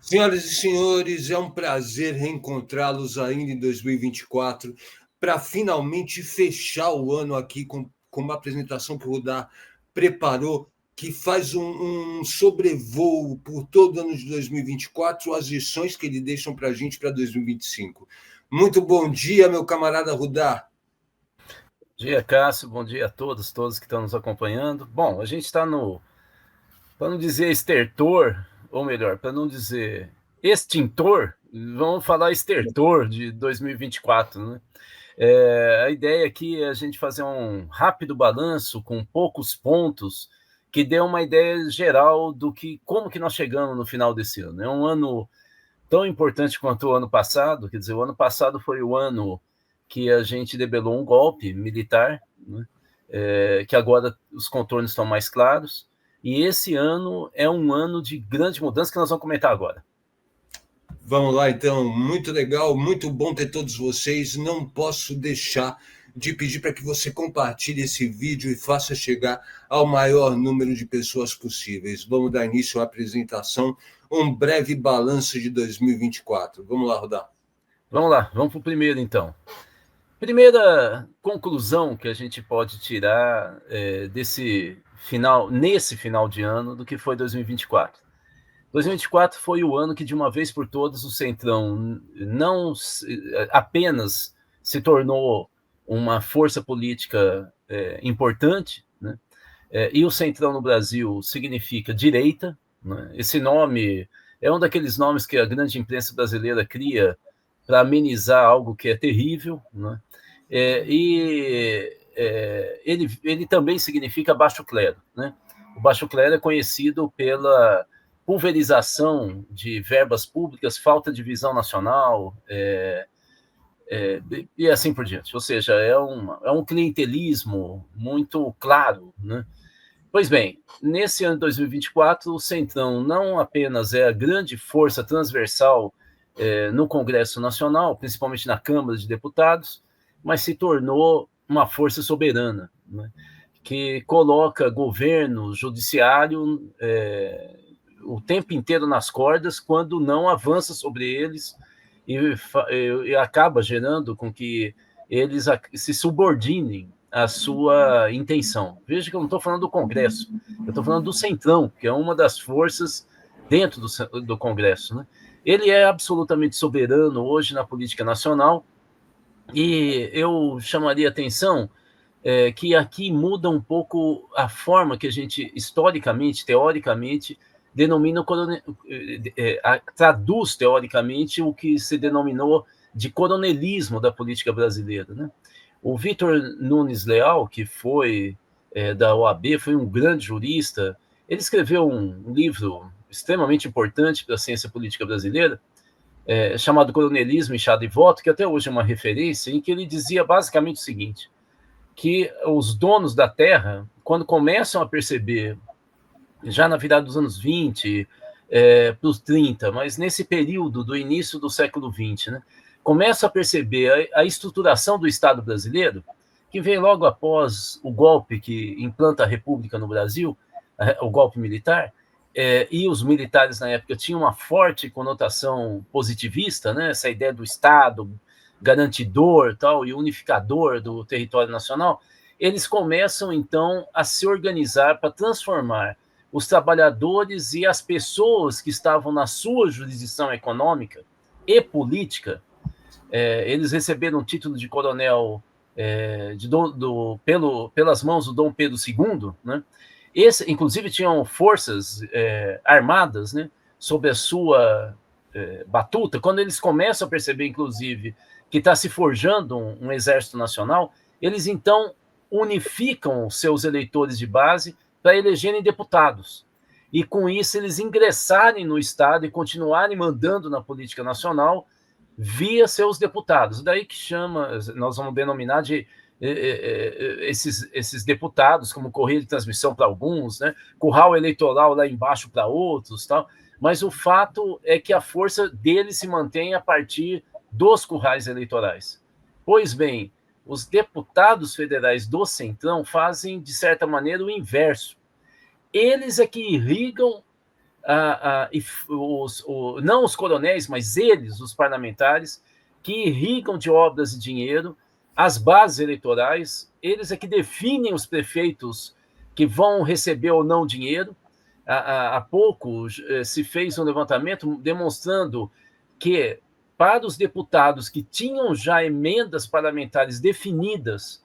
Senhoras e senhores, é um prazer reencontrá-los ainda em 2024 para finalmente fechar o ano aqui com uma apresentação que o Rudá preparou, que faz um sobrevoo por todo o ano de 2024, as lições que ele deixam para a gente para 2025. Muito bom dia, meu camarada Rudá. Bom dia, Cássio. Bom dia a todos que estão nos acompanhando. Bom, a gente está para não dizer estertor, ou melhor, para não dizer extintor, vamos falar estertor de 2024, né? A ideia aqui é a gente fazer um rápido balanço com poucos pontos que dê uma ideia geral como que nós chegamos no final desse ano. É um ano tão importante quanto o ano passado, quer dizer, o ano passado foi o ano que a gente debelou um golpe militar, né? Que agora os contornos estão mais claros, e esse ano é um ano de grande mudança que nós vamos comentar agora. Vamos lá, então. Muito legal, muito bom ter todos vocês. Não posso deixar de pedir para que você compartilhe esse vídeo e faça chegar ao maior número de pessoas possíveis. Vamos dar início à apresentação, um breve balanço de 2024. Vamos lá, Rodar. Vamos lá, vamos para o primeiro, então. Primeira conclusão que a gente pode tirar nesse final de ano, do que foi 2024. 2024 foi o ano que, de uma vez por todas, o Centrão não apenas se tornou uma força política importante, né? E o Centrão no Brasil significa direita, né? Esse nome é um daqueles nomes que a grande imprensa brasileira cria para amenizar algo que é terrível, né? Ele também significa baixo clero, né? O baixo clero é conhecido pela pulverização de verbas públicas, falta de visão nacional, e assim por diante. Ou seja, é um clientelismo muito claro, né? Pois bem, nesse ano de 2024, o Centrão não apenas é a grande força transversal no Congresso Nacional, principalmente na Câmara de Deputados, mas se tornou uma força soberana, né? Que coloca governo, judiciário o tempo inteiro nas cordas, quando não avança sobre eles e acaba gerando com que eles se subordinem à sua intenção. Veja que eu não estou falando do Congresso, eu estou falando do Centrão, que é uma das forças dentro do Congresso, né? Ele é absolutamente soberano hoje na política nacional, e eu chamaria atenção que aqui muda um pouco a forma que a gente, historicamente, teoricamente, traduz teoricamente o que se denominou de coronelismo da política brasileira, né? O Vitor Nunes Leal, que foi da OAB, foi um grande jurista, ele escreveu um livro extremamente importante para a ciência política brasileira, chamado Coronelismo, Enxada e Voto, que até hoje é uma referência, em que ele dizia basicamente o seguinte: que os donos da terra, quando começam a perceber, já na virada dos anos 20 para os 30, mas nesse período do início do século 20, né, começam a perceber a estruturação do Estado brasileiro, que vem logo após o golpe que implanta a República no Brasil, o golpe militar, e os militares na época tinham uma forte conotação positivista, né, essa ideia do Estado garantidor tal, e unificador do território nacional. Eles começam, então, a se organizar para transformar os trabalhadores e as pessoas que estavam na sua jurisdição econômica e política. Eles receberam o título de coronel pelas mãos do Dom Pedro II, né? Inclusive, tinham forças armadas, né, sob a sua batuta. Quando eles começam a perceber, inclusive, que está se forjando um exército nacional, eles então unificam seus eleitores de base para elegerem deputados. E com isso eles ingressarem no Estado e continuarem mandando na política nacional via seus deputados. Daí que nós vamos denominar de esses deputados como correia de transmissão para alguns, né? Curral eleitoral lá embaixo para outros, tal. Mas o fato é que a força deles se mantém a partir dos currais eleitorais. Pois bem, os deputados federais do Centrão fazem, de certa maneira, o inverso. Eles é que irrigam não os coronéis, mas eles, os parlamentares, que irrigam de obras e dinheiro as bases eleitorais, eles é que definem os prefeitos que vão receber ou não dinheiro. Há pouco se fez um levantamento demonstrando que, para os deputados que tinham já emendas parlamentares definidas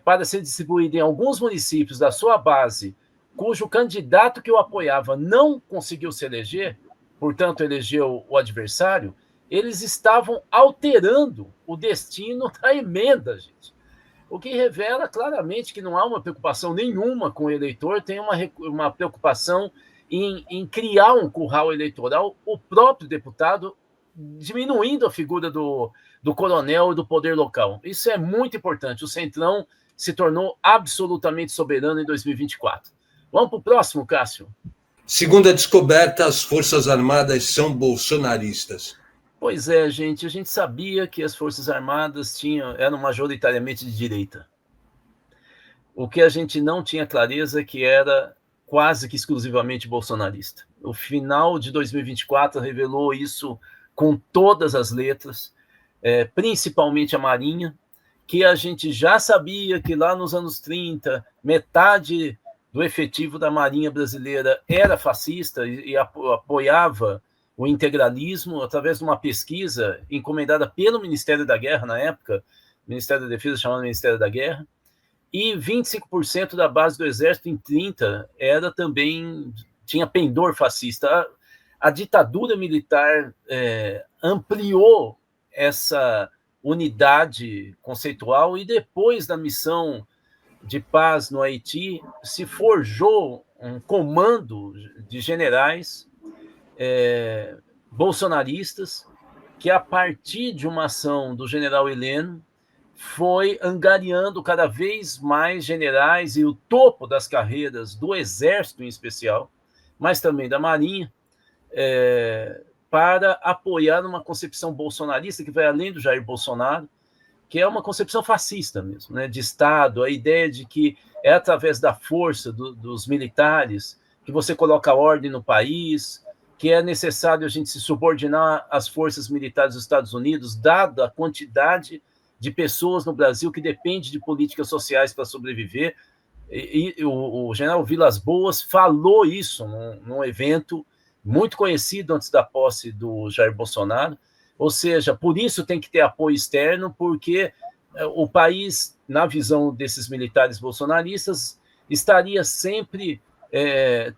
para ser distribuída em alguns municípios da sua base, cujo candidato que o apoiava não conseguiu se eleger, portanto, elegeu o adversário, eles estavam alterando o destino da emenda, gente. O que revela claramente que não há uma preocupação nenhuma com o eleitor, tem uma preocupação em criar um curral eleitoral, o próprio deputado diminuindo a figura do coronel e do poder local. Isso é muito importante. O Centrão se tornou absolutamente soberano em 2024. Vamos para o próximo, Cássio. Segundo a descoberta, as Forças Armadas são bolsonaristas. Pois é, gente, a gente sabia que as Forças Armadas eram majoritariamente de direita. O que a gente não tinha clareza é que era quase que exclusivamente bolsonarista. O final de 2024 revelou isso com todas as letras, principalmente a Marinha, que a gente já sabia que lá nos anos 30, metade do efetivo da Marinha brasileira era fascista e apoiava o integralismo, através de uma pesquisa encomendada pelo Ministério da Guerra, na época, Ministério da Defesa chamado Ministério da Guerra, e 25% da base do Exército em 30 tinha pendor fascista. A ditadura militar ampliou essa unidade conceitual e depois da missão de paz no Haiti se forjou um comando de generais bolsonaristas, que a partir de uma ação do general Heleno foi angariando cada vez mais generais e o topo das carreiras do Exército em especial, mas também da Marinha, para apoiar uma concepção bolsonarista que vai além do Jair Bolsonaro, que é uma concepção fascista mesmo, né, de Estado, a ideia de que é através da força dos militares que você coloca ordem no país, que é necessário a gente se subordinar às forças militares dos Estados Unidos, dada a quantidade de pessoas no Brasil que depende de políticas sociais para sobreviver. E o general Vilas Boas falou isso num evento muito conhecido antes da posse do Jair Bolsonaro, ou seja, por isso tem que ter apoio externo, porque o país, na visão desses militares bolsonaristas, estaria sempre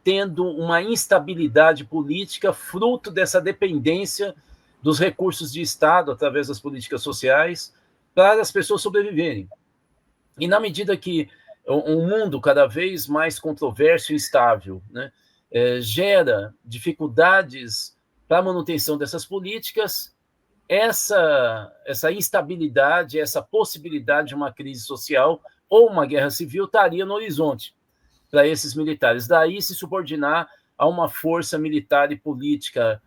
tendo uma instabilidade política fruto dessa dependência dos recursos de Estado, através das políticas sociais, para as pessoas sobreviverem. E na medida que um mundo cada vez mais controverso e instável, né, gera dificuldades para a manutenção dessas políticas, essa instabilidade, essa possibilidade de uma crise social ou uma guerra civil estaria no horizonte para esses militares. Daí se subordinar a uma força militar e política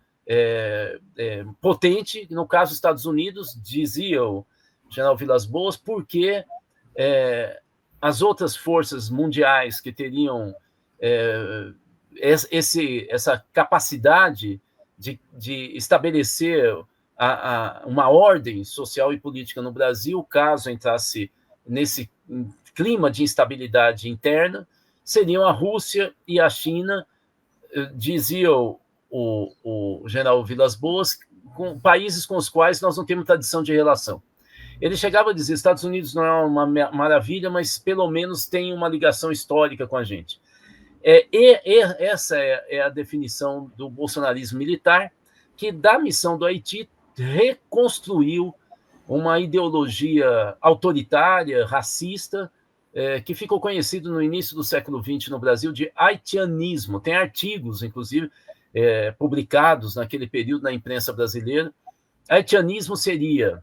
potente, no caso dos Estados Unidos, dizia o general Vilas Boas, porque as outras forças mundiais que teriam essa capacidade de estabelecer uma ordem social e política no Brasil, caso entrasse nesse clima de instabilidade interna, seriam a Rússia e a China, dizia o general Vilas Boas, com países com os quais nós não temos tradição de relação. Ele chegava a dizer, Estados Unidos não é uma maravilha, mas pelo menos tem uma ligação histórica com a gente. Essa é a definição do bolsonarismo militar, que da missão do Haiti reconstruiu uma ideologia autoritária, racista, que ficou conhecido no início do século XX no Brasil de haitianismo. Tem artigos, inclusive, publicados naquele período na imprensa brasileira. Haitianismo seria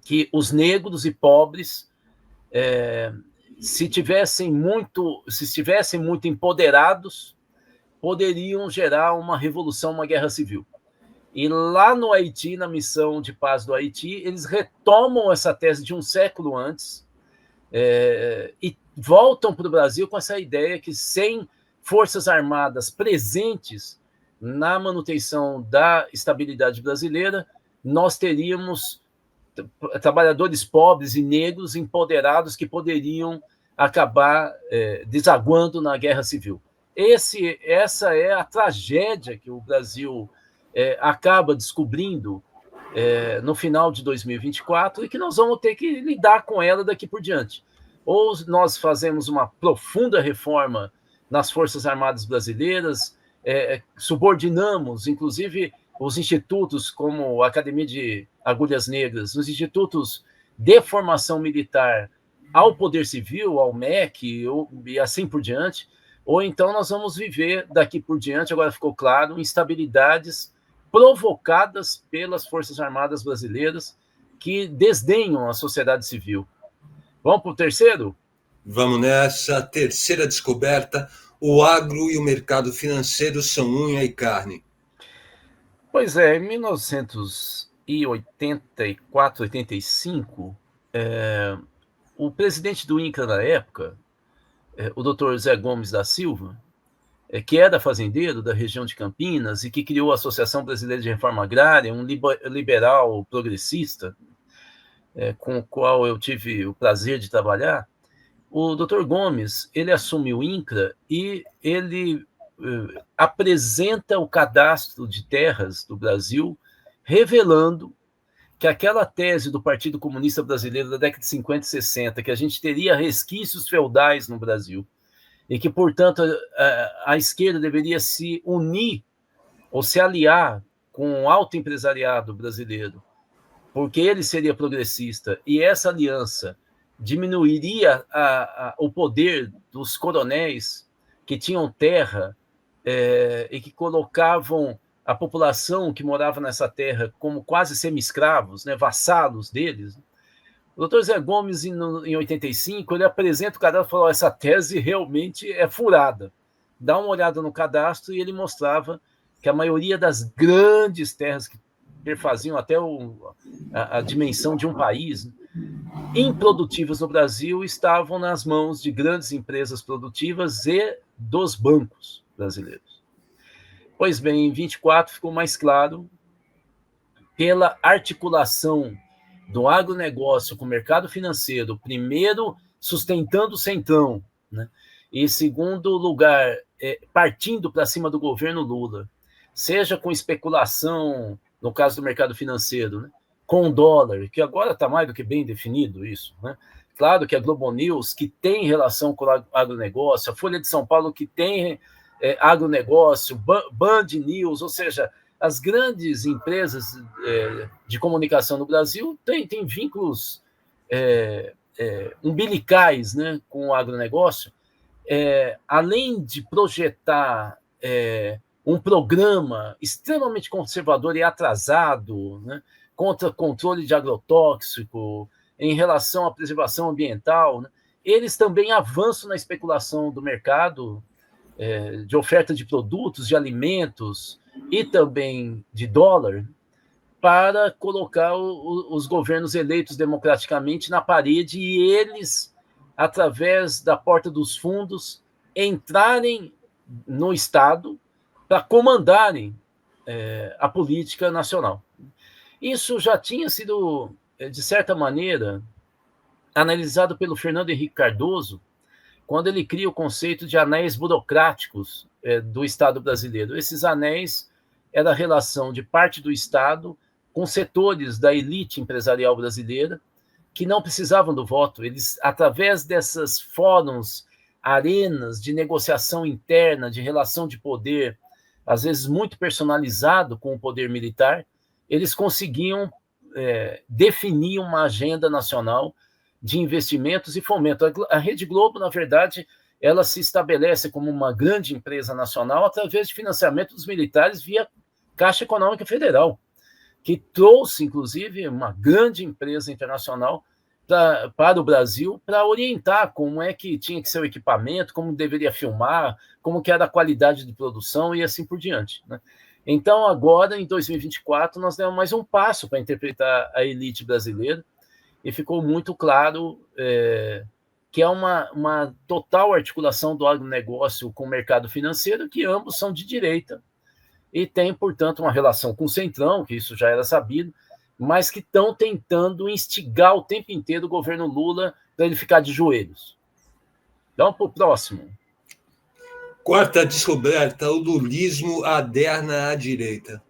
que os negros e pobres, se estivessem muito empoderados, poderiam gerar uma revolução, uma guerra civil. E lá no Haiti, na missão de paz do Haiti, eles retomam essa tese de um século antes, e voltam para o Brasil com essa ideia que sem forças armadas presentes na manutenção da estabilidade brasileira, nós teríamos trabalhadores pobres e negros empoderados que poderiam acabar desaguando na guerra civil. Essa é a tragédia que o Brasil acaba descobrindo no final de 2024 e que nós vamos ter que lidar com ela daqui por diante. Ou nós fazemos uma profunda reforma nas Forças Armadas brasileiras, subordinamos, inclusive, os institutos como a Academia de Agulhas Negras, os institutos de formação militar ao Poder Civil, ao MEC e assim por diante, ou então nós vamos viver daqui por diante, agora ficou claro, instabilidades provocadas pelas Forças Armadas brasileiras que desdenham a sociedade civil. Vamos para o terceiro? Vamos nessa. Terceira descoberta: o agro e o mercado financeiro são unha e carne. Pois é, em 1984, 85, o presidente do INCRA na época, o Dr. Zé Gomes da Silva, que era fazendeiro da região de Campinas e que criou a Associação Brasileira de Reforma Agrária, um liberal progressista, com o qual eu tive o prazer de trabalhar. O Dr. Gomes, ele assume o INCRA e ele apresenta o cadastro de terras do Brasil, revelando que aquela tese do Partido Comunista Brasileiro da década de 50 e 60, que a gente teria resquícios feudais no Brasil, e que, portanto, a esquerda deveria se unir ou se aliar com o alto empresariado brasileiro, porque ele seria progressista, e essa aliança diminuiria o poder dos coronéis que tinham terra e que colocavam a população que morava nessa terra como quase semi-escravos, né, vassalos deles. O doutor Zé Gomes, em 85, ele apresenta o cadastro e falou: essa tese realmente é furada. Dá uma olhada no cadastro e ele mostrava que a maioria das grandes terras que perfaziam até a dimensão de um país, né, improdutivas no Brasil, estavam nas mãos de grandes empresas produtivas e dos bancos brasileiros. Pois bem, em 24 ficou mais claro, pela articulação do agronegócio com o mercado financeiro, primeiro sustentando o centrão, né? E segundo lugar, partindo para cima do governo Lula, seja com especulação, no caso do mercado financeiro, né, com dólar, que agora está mais do que bem definido isso, né? Claro que a Globo News, que tem relação com o agronegócio, a Folha de São Paulo, que tem agronegócio, Band News, ou seja, as grandes empresas de comunicação no Brasil têm vínculos umbilicais, né, com o agronegócio, além de projetar um programa extremamente conservador e atrasado, né, contra controle de agrotóxico, em relação à preservação ambiental, né, eles também avançam na especulação do mercado de oferta de produtos, de alimentos e também de dólar, para colocar os governos eleitos democraticamente na parede e eles, através da porta dos fundos, entrarem no Estado para comandarem a política nacional. Isso já tinha sido, de certa maneira, analisado pelo Fernando Henrique Cardoso, quando ele cria o conceito de anéis burocráticos do Estado brasileiro. Esses anéis eram a relação de parte do Estado com setores da elite empresarial brasileira que não precisavam do voto. Eles, através dessas fóruns, arenas de negociação interna, de relação de poder, às vezes muito personalizado com o poder militar, eles conseguiam definir uma agenda nacional de investimentos e fomento. A Rede Globo, na verdade, ela se estabelece como uma grande empresa nacional através de financiamento dos militares via Caixa Econômica Federal, que trouxe, inclusive, uma grande empresa internacional para o Brasil para orientar como é que tinha que ser o equipamento, como deveria filmar, como que era a qualidade de produção e assim por diante, né? Então, agora, em 2024, nós demos mais um passo para interpretar a elite brasileira e ficou muito claro que é uma total articulação do agronegócio com o mercado financeiro, que ambos são de direita, e tem, portanto, uma relação com o Centrão, que isso já era sabido, mas que estão tentando instigar o tempo inteiro o governo Lula para ele ficar de joelhos. Vamos para o próximo. Quarta descoberta, o lulismo aderna à direita.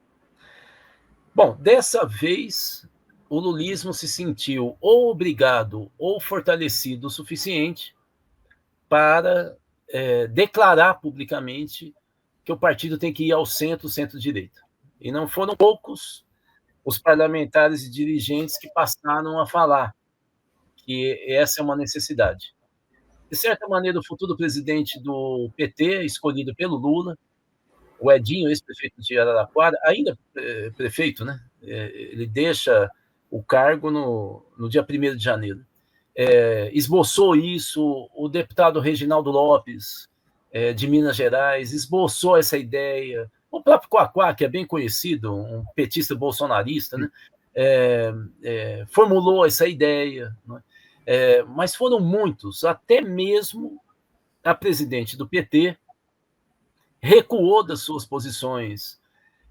Bom, dessa vez, o lulismo se sentiu ou obrigado ou fortalecido o suficiente para declarar publicamente que o partido tem que ir ao centro, centro-direita. E não foram poucos os parlamentares e dirigentes que passaram a falar que essa é uma necessidade. De certa maneira, o futuro presidente do PT, escolhido pelo Lula, o Edinho, ex-prefeito de Araraquara, ainda prefeito, né? Ele deixa o cargo no dia 1º de janeiro. Esboçou isso, o deputado Reginaldo Lopes, de Minas Gerais, esboçou essa ideia. O próprio Quaquá, que é bem conhecido, um petista bolsonarista, né? Formulou essa ideia. Né? Mas foram muitos, até mesmo a presidente do PT recuou das suas posições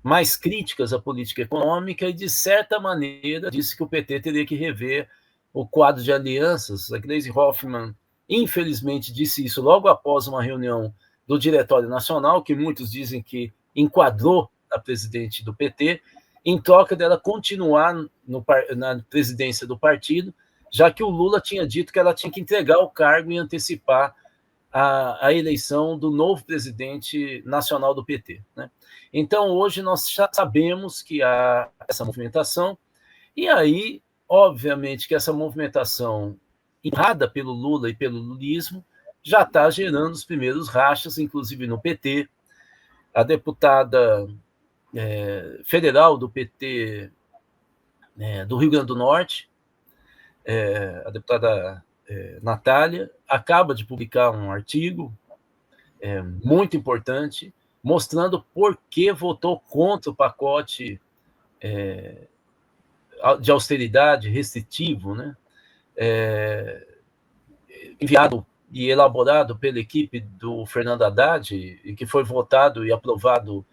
mais críticas à política econômica e, de certa maneira, disse que o PT teria que rever o quadro de alianças. A Gleisi Hoffmann, infelizmente, disse isso logo após uma reunião do Diretório Nacional, que muitos dizem que enquadrou a presidente do PT, em troca dela continuar na presidência do partido, já que o Lula tinha dito que ela tinha que entregar o cargo e antecipar a eleição do novo presidente nacional do PT. Né? Então, hoje, nós já sabemos que há essa movimentação, e aí, obviamente, que essa movimentação, empurrada pelo Lula e pelo lulismo, já está gerando os primeiros rachas, inclusive no PT. A deputada federal do PT do Rio Grande do Norte, a deputada Natália, acaba de publicar um artigo muito importante, mostrando por que votou contra o pacote de austeridade restritivo, né? Enviado e elaborado pela equipe do Fernando Haddad, e que foi votado e aprovado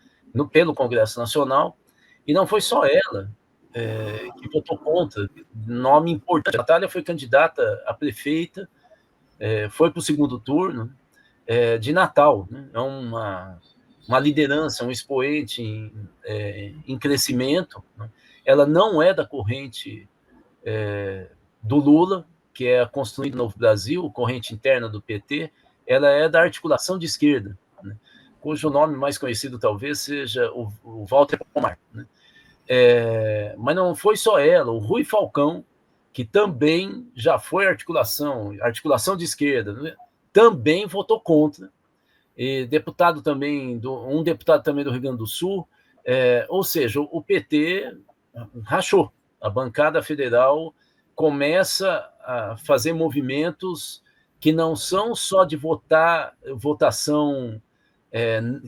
pelo Congresso Nacional, e não foi só ela que votou contra, nome importante. A Natália foi candidata a prefeita, foi para o segundo turno, de Natal, né? É uma liderança, um expoente em crescimento. Né? Ela não é da corrente do Lula, que é a Construindo Novo Brasil, corrente interna do PT, ela é da articulação de esquerda, né? Cujo nome mais conhecido talvez seja o Walter Pomar. Né? Mas não foi só ela, o Rui Falcão, que também já foi articulação de esquerda, né? Também votou contra. E um deputado também do Rio Grande do Sul, ou seja, o PT rachou. A bancada federal começa a fazer movimentos que não são só de votação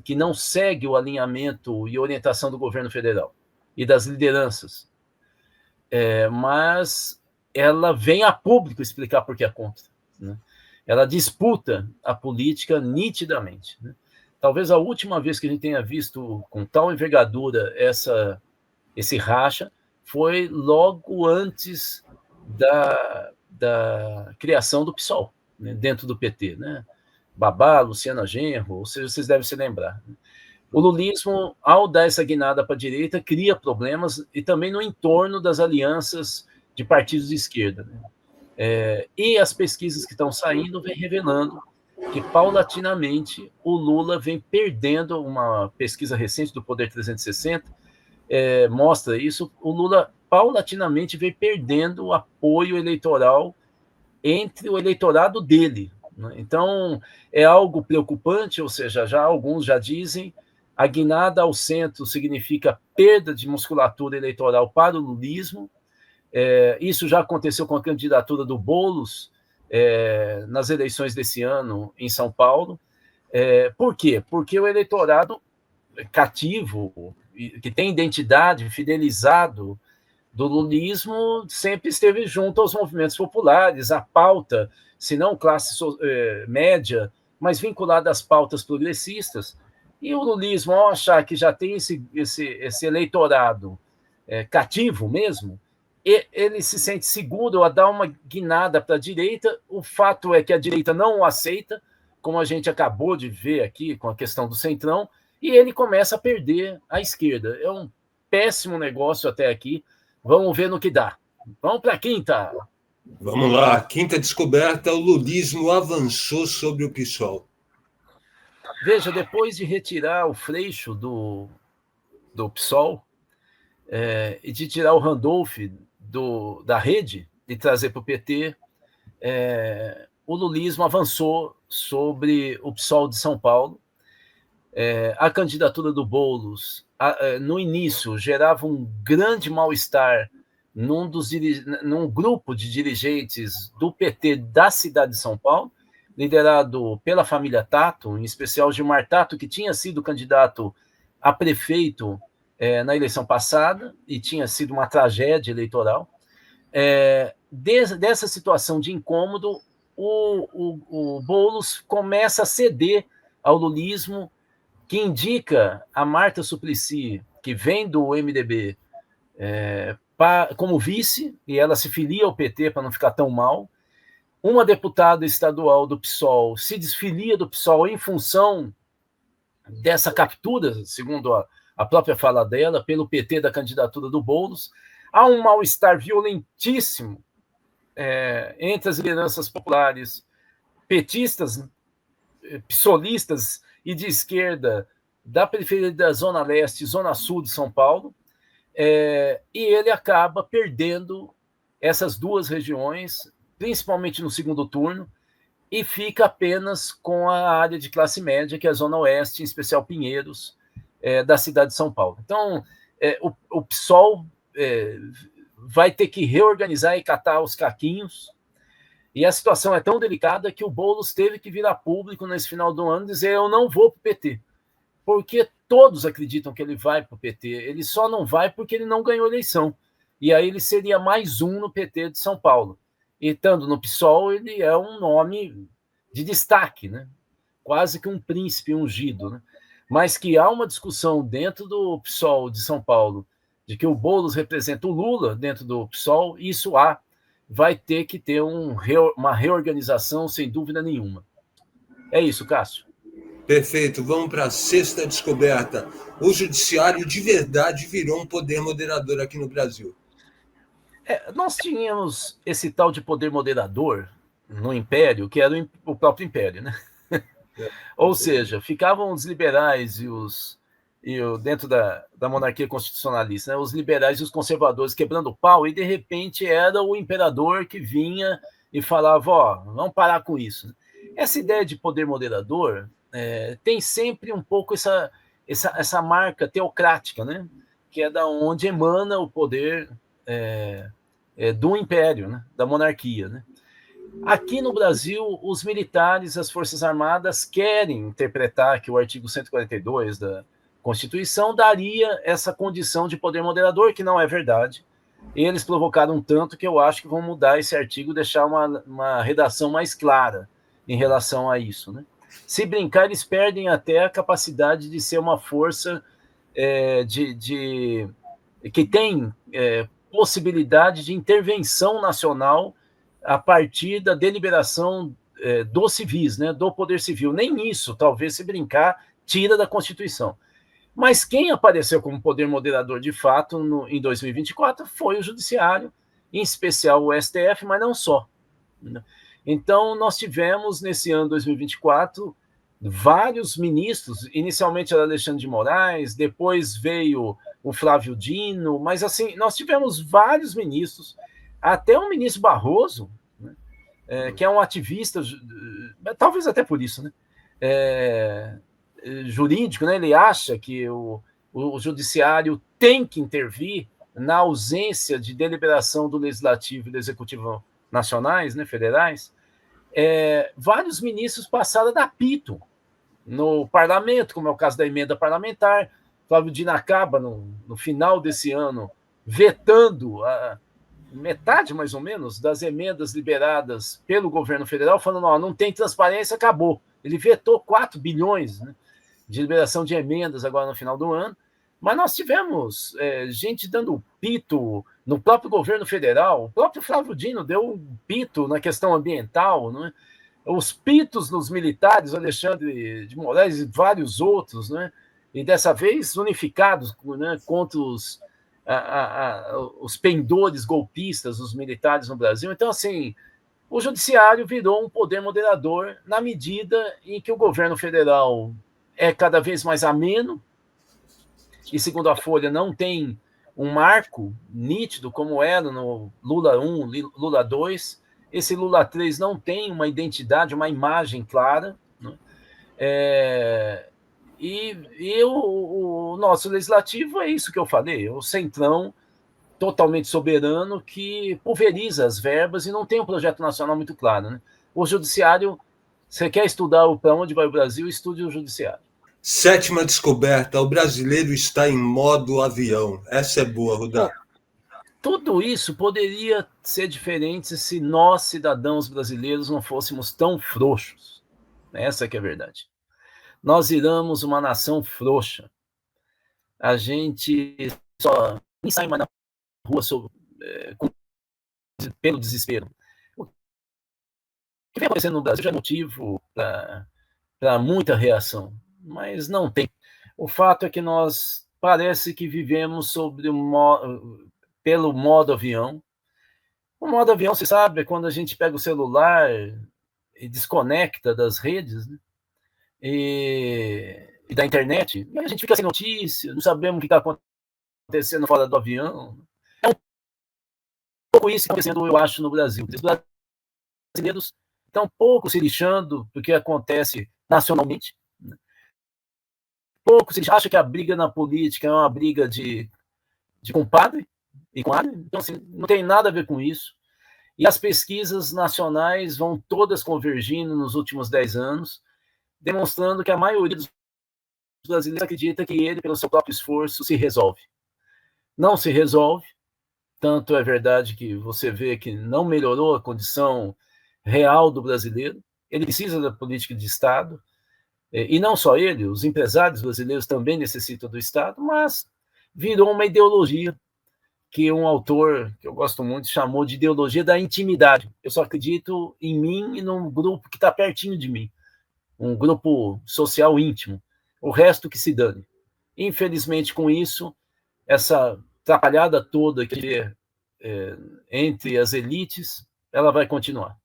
que não segue o alinhamento e orientação do governo federal e das lideranças, mas ela vem a público explicar por que é contra. Né? Ela disputa a política nitidamente. Né? Talvez a última vez que a gente tenha visto com tal envergadura esse racha foi logo antes da criação do PSOL, né, dentro do PT. Né? Babá, Luciana Genro, ou seja, vocês devem se lembrar. O lulismo, ao dar essa guinada para a direita, cria problemas e também no entorno das alianças de partidos de esquerda. Né? E as pesquisas que estão saindo vêm revelando que, paulatinamente, o Lula vem perdendo. Uma pesquisa recente do Poder 360 mostra isso. O Lula, paulatinamente, vem perdendo o apoio eleitoral entre o eleitorado dele. Né? Então, é algo preocupante, ou seja, alguns já dizem, a guinada ao centro significa perda de musculatura eleitoral para o lulismo. Isso já aconteceu com a candidatura do Boulos nas eleições desse ano em São Paulo. Por quê? Porque o eleitorado cativo, que tem identidade, fidelizado do lulismo, sempre esteve junto aos movimentos populares, à pauta, se não classe média, mas vinculada às pautas progressistas. E o lulismo, ao achar que já tem esse eleitorado cativo mesmo, ele se sente seguro a dar uma guinada para a direita. O fato é que a direita não o aceita, como a gente acabou de ver aqui com a questão do Centrão, e ele começa a perder a esquerda. É um péssimo negócio até aqui. Vamos ver no que dá. Vamos para a quinta. Vamos lá, a quinta descoberta: o lulismo avançou sobre o PSOL. Veja, depois de retirar o Freixo do PSOL e de tirar o Randolph da rede e trazer para o PT, o lulismo avançou sobre o PSOL de São Paulo. A candidatura do Boulos, no início, gerava um grande mal-estar num grupo de dirigentes do PT da cidade de São Paulo, liderado pela família Tato, em especial Gilmar Tato, que tinha sido candidato a prefeito na eleição passada e tinha sido uma tragédia eleitoral. Dessa situação de incômodo, o Boulos começa a ceder ao lulismo, que indica a Marta Suplicy, que vem do MDB, como vice, e ela se filia ao PT para não ficar tão mal. Uma deputada estadual do PSOL se desfilia do PSOL em função dessa captura, segundo a própria fala dela, pelo PT da candidatura do Boulos. Há um mal-estar violentíssimo entre as lideranças populares, petistas, psolistas e de esquerda da periferia da Zona Leste e Zona Sul de São Paulo, e ele acaba perdendo essas duas regiões, principalmente no segundo turno, e fica apenas com a área de classe média, que é a Zona Oeste, em especial Pinheiros, da cidade de São Paulo. Então, o PSOL vai ter que reorganizar e catar os caquinhos, e a situação é tão delicada que o Boulos teve que vir a público nesse final do ano e dizer: eu não vou para o PT, porque todos acreditam que ele vai para o PT, ele só não vai porque ele não ganhou eleição, e aí ele seria mais um no PT de São Paulo. E estando no PSOL, ele é um nome de destaque, né? Quase que um príncipe ungido, né? Mas que há uma discussão dentro do PSOL de São Paulo de que o Boulos representa o Lula dentro do PSOL, e isso vai ter que ter uma reorganização, sem dúvida nenhuma. É isso, Cássio. Perfeito, vamos para a sexta descoberta. O judiciário de verdade virou um poder moderador aqui no Brasil. Nós tínhamos esse tal de poder moderador no Império, que era o próprio Império, né? Ou seja, ficavam os liberais dentro da monarquia constitucionalista, né? Os liberais e os conservadores quebrando o pau, e de repente era o imperador que vinha e falava: vamos parar com isso. Essa ideia de poder moderador tem sempre um pouco essa marca teocrática, né? Que é da onde emana o poder do império, né? Da monarquia, né? Aqui no Brasil, os militares, as Forças Armadas querem interpretar que o artigo 142 da Constituição daria essa condição de poder moderador, que não é verdade. Eles provocaram tanto que eu acho que vão mudar esse artigo, deixar uma redação mais clara em relação a isso, né? Se brincar, eles perdem até a capacidade de ser uma força que tem possibilidade de intervenção nacional a partir da deliberação dos civis, né, do poder civil. Nem isso, talvez, se brincar, tira da Constituição. Mas quem apareceu como poder moderador de fato em 2024 foi o Judiciário, em especial o STF, mas não só. Então, nós tivemos, nesse ano 2024, vários ministros. Inicialmente era Alexandre de Moraes, depois veio o Flávio Dino, mas assim, nós tivemos vários ministros, até o ministro Barroso, né, que é um ativista, talvez até por isso, né, jurídico, né, ele acha que o judiciário tem que intervir na ausência de deliberação do Legislativo e do Executivo nacionais, né, federais. Vários ministros passaram a dar pito no parlamento, como é o caso da emenda parlamentar. Flávio Dino acaba, no final desse ano, vetando metade, mais ou menos, das emendas liberadas pelo governo federal, falando: não tem transparência, acabou. Ele vetou 4 bilhões, né, de liberação de emendas agora no final do ano, mas nós tivemos gente dando pito no próprio governo federal. O próprio Flávio Dino deu um pito na questão ambiental, não é? Os pitos nos militares, Alexandre de Moraes e vários outros, né? E dessa vez unificados, né, contra os pendores golpistas dos militares no Brasil. Então, assim, o judiciário virou um poder moderador na medida em que o governo federal é cada vez mais ameno, e, segundo a Folha, não tem um marco nítido como era no Lula 1, Lula 2. Esse Lula 3 não tem uma identidade, uma imagem clara, né? E o nosso legislativo é isso que eu falei, o centrão totalmente soberano que pulveriza as verbas e não tem um projeto nacional muito claro, né? O judiciário, você quer estudar para onde vai o Brasil, estude o judiciário. Sétima descoberta: o brasileiro está em modo avião. Essa é boa, Rudá. Tudo isso poderia ser diferente se nós, cidadãos brasileiros, não fôssemos tão frouxos. Essa que é a verdade. Nós viramos uma nação frouxa. A gente só nem sai mais na rua pelo desespero. O que vem acontecendo no Brasil já é motivo para muita reação, mas não tem. O fato é que nós parece que vivemos pelo modo avião. O modo avião, você sabe, é quando a gente pega o celular e desconecta das redes, né? E da internet, e a gente fica sem notícia, não sabemos o que está acontecendo fora do avião. É um pouco isso que está acontecendo, eu acho, no Brasil. Os brasileiros estão um pouco se lixando do que acontece nacionalmente, né? Pouco se acha que a briga na política é uma briga de compadre e comadre. Então, assim, não tem nada a ver com isso. E as pesquisas nacionais vão todas convergindo nos últimos 10 anos, demonstrando que a maioria dos brasileiros acredita que ele, pelo seu próprio esforço, se resolve. Não se resolve, tanto é verdade que você vê que não melhorou a condição real do brasileiro. Ele precisa da política de Estado, e não só ele, os empresários brasileiros também necessitam do Estado, mas virou uma ideologia que um autor que eu gosto muito chamou de ideologia da intimidade. Eu só acredito em mim e num grupo que está pertinho de mim, um grupo social íntimo. O resto que se dane. Infelizmente, com isso, essa atrapalhada toda que entre as elites, ela vai continuar.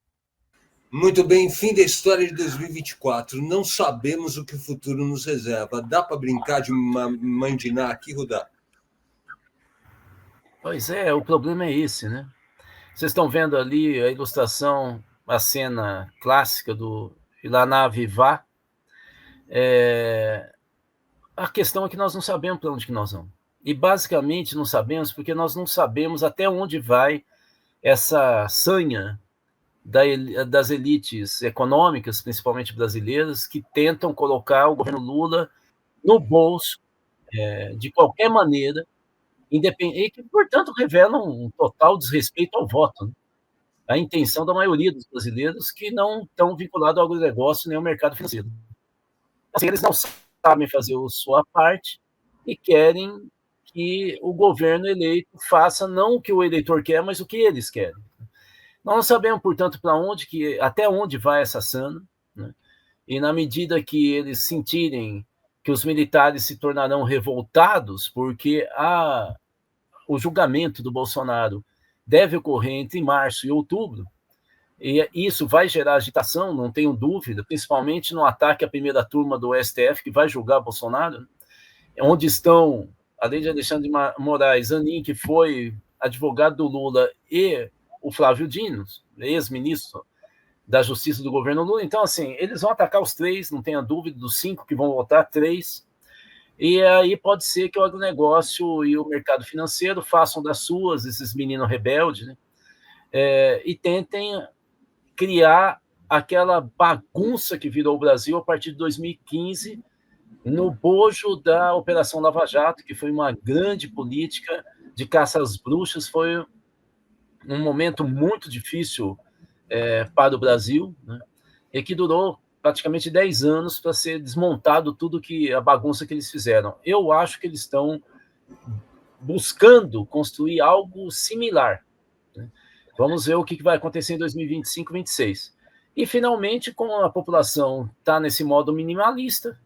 Muito bem, fim da história de 2024. Não sabemos o que o futuro nos reserva. Dá para brincar de mandinar aqui, Rudá? Pois é, o problema é esse, né? Vocês estão vendo ali a ilustração, a cena clássica do Ilaná Vivá. A questão é que nós não sabemos para onde que nós vamos. E basicamente não sabemos porque nós não sabemos até onde vai essa sanha das elites econômicas, principalmente brasileiras, que tentam colocar o governo Lula no bolso de qualquer maneira, independente, e que, portanto, revelam um total desrespeito ao voto, né? A intenção da maioria dos brasileiros que não estão vinculados ao agronegócio nem ao mercado financeiro. Assim, eles não sabem fazer a sua parte e querem que o governo eleito faça não o que o eleitor quer, mas o que eles querem. Nós não sabemos, portanto, até onde vai essa sana, né? E na medida que eles sentirem que os militares se tornarão revoltados, porque o julgamento do Bolsonaro deve ocorrer entre março e outubro, e isso vai gerar agitação, não tenho dúvida, principalmente no ataque à primeira turma do STF, que vai julgar Bolsonaro, onde estão, além de Alexandre de Moraes, Zanin, que foi advogado do Lula, e o Flávio Dino, ex-ministro da Justiça do governo Lula. Então, assim, eles vão atacar os três, não tenha dúvida, dos 5 que vão votar, 3. E aí pode ser que o agronegócio e o mercado financeiro façam das suas, esses meninos rebeldes, né? E tentem criar aquela bagunça que virou o Brasil a partir de 2015, no bojo da Operação Lava Jato, que foi uma grande política de caça às bruxas, foi um momento muito difícil para o Brasil, né? E que durou praticamente 10 anos para ser desmontado tudo a bagunça que eles fizeram. Eu acho que eles estão buscando construir algo similar, né? Vamos ver o que vai acontecer em 2025, 2026. E, finalmente, como a população está nesse modo minimalista,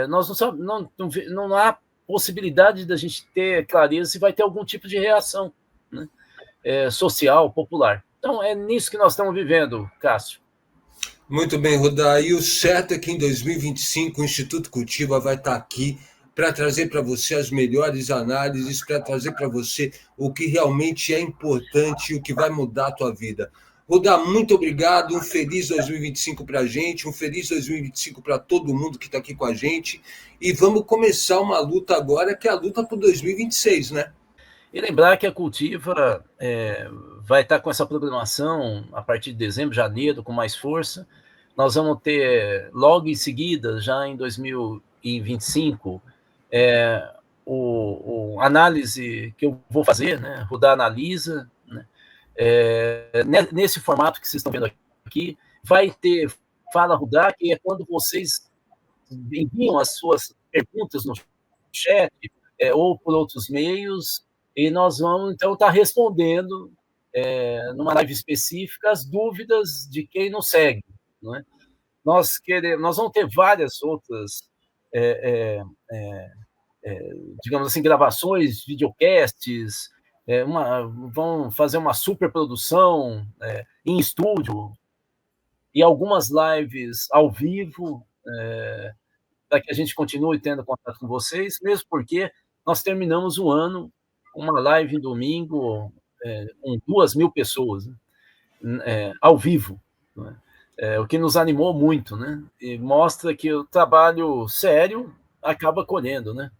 nós não há possibilidade da gente ter clareza se vai ter algum tipo de reação, né, social, popular. Então, é nisso que nós estamos vivendo, Cássio. Muito bem, Rudá. E o certo é que em 2025 o Instituto Cultiva vai estar aqui para trazer para você as melhores análises, para trazer para você o que realmente é importante e o que vai mudar a tua vida. Rudá, muito obrigado, um feliz 2025 para a gente, um feliz 2025 para todo mundo que está aqui com a gente, e vamos começar uma luta agora, que é a luta para 2026, né? E lembrar que a Cultiva vai estar com essa programação a partir de dezembro, janeiro, com mais força. Nós vamos ter, logo em seguida, já em 2025, a análise que eu vou fazer, né? Rudá Analisa, né? Nesse formato que vocês estão vendo aqui, vai ter Fala Rudá, que é quando vocês enviam as suas perguntas no chat ou por outros meios, e nós vamos, então, estar respondendo, numa live específica, as dúvidas de quem nos segue, não é? Nós vamos ter várias outras, digamos assim, gravações, videocasts, vão fazer uma superprodução em estúdio e algumas lives ao vivo, para que a gente continue tendo contato com vocês, mesmo porque nós terminamos o ano com uma live em domingo com 2.000 pessoas, né, ao vivo, né? O que nos animou muito, né? E mostra que o trabalho sério acaba colhendo, né?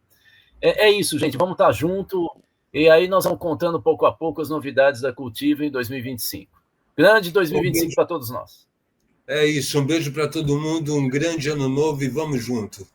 É isso, gente, vamos estar junto, e aí nós vamos contando pouco a pouco as novidades da Cultiva em 2025. Grande 2025 para todos nós. É isso, um beijo para todo mundo, um grande ano novo e vamos junto.